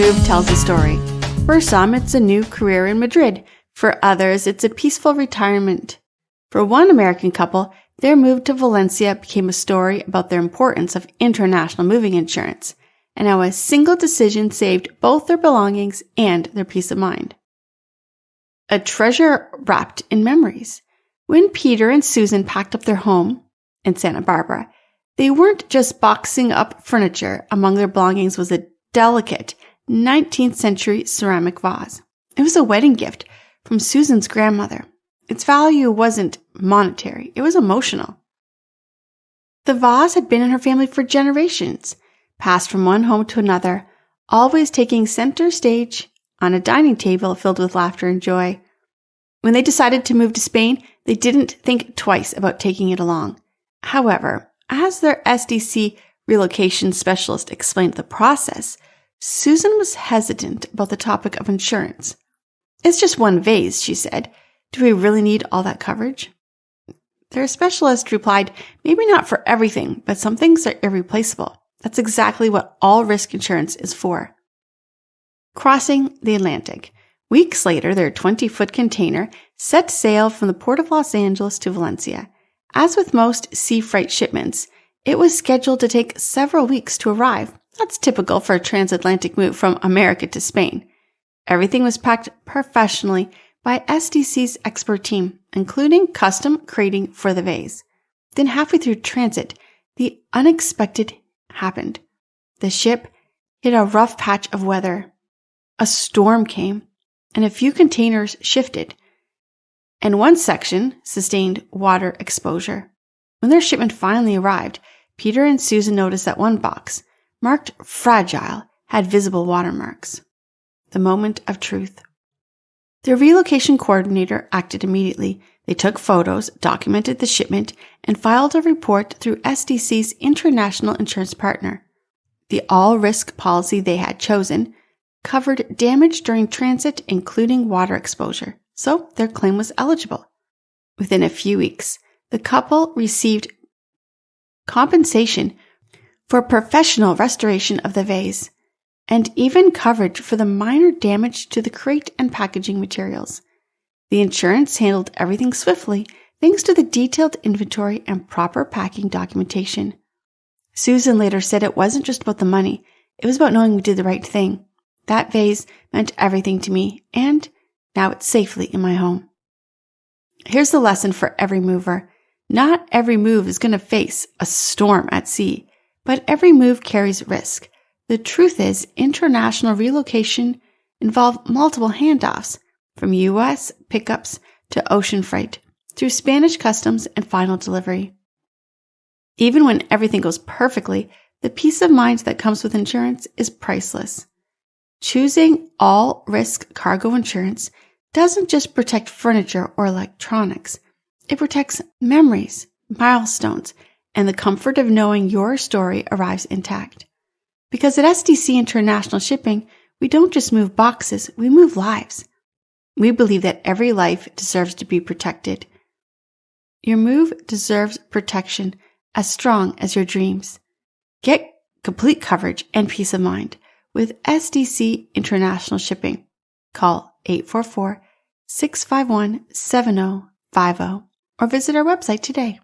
move tells a story. For some, it's a new career in Madrid. For others, it's a peaceful retirement. For one American couple, their move to Valencia became a story about their importance of international moving insurance, and how a single decision saved both their belongings and their peace of mind. A treasure wrapped in memories. When Peter and Susan packed up their home in Santa Barbara, they weren't just boxing up furniture. Among their belongings was a delicate 19th century ceramic vase. It was a wedding gift from Susan's grandmother. Its value wasn't monetary, it was emotional. The vase had been in her family for generations, passed from one home to another, always taking center stage on a dining table filled with laughter and joy. When they decided to move to Spain, they didn't think twice about taking it along. However, as their SDC relocation specialist explained the process, Susan was hesitant about the topic of insurance. "It's just one vase," she said. "Do we really need all that coverage?" Their specialist replied, "Maybe not for everything, but some things are irreplaceable. That's exactly what all risk insurance is for." Crossing the Atlantic. Weeks later, their 20-foot container set sail from the port of Los Angeles to Valencia. As with most sea freight shipments, it was scheduled to take several weeks to arrive. That's typical for a transatlantic move from America to Spain. Everything was packed professionally by SDC's expert team, including custom crating for the vase. Then halfway through transit, the unexpected happened. The ship hit a rough patch of weather. A storm came, and a few containers shifted, and one section sustained water exposure. When their shipment finally arrived, Peter and Susan noticed that one box, marked fragile, had visible watermarks. The moment of truth. The relocation coordinator acted immediately. They took photos, documented the shipment, and filed a report through SDC's international insurance partner. The all-risk policy they had chosen covered damage during transit, including water exposure, so their claim was eligible. Within a few weeks, the couple received compensation for professional restoration of the vase, and even coverage for the minor damage to the crate and packaging materials. The insurance handled everything swiftly thanks to the detailed inventory and proper packing documentation. Susan later said it wasn't just about the money, it was about knowing we did the right thing. That vase meant everything to me, and now it's safely in my home. Here's the lesson for every mover. Not every move is going to face a storm at sea, but every move carries risk. The truth is, international relocation involves multiple handoffs, from U.S. pickups to ocean freight, through Spanish customs and final delivery. Even when everything goes perfectly, the peace of mind that comes with insurance is priceless. Choosing all-risk cargo insurance doesn't just protect furniture or electronics. It protects memories, milestones, and the comfort of knowing your story arrives intact. Because at SDC International Shipping, we don't just move boxes, we move lives. We believe that every life deserves to be protected. Your move deserves protection as strong as your dreams. Get complete coverage and peace of mind with SDC International Shipping. Call 844-651-7050 or visit our website today.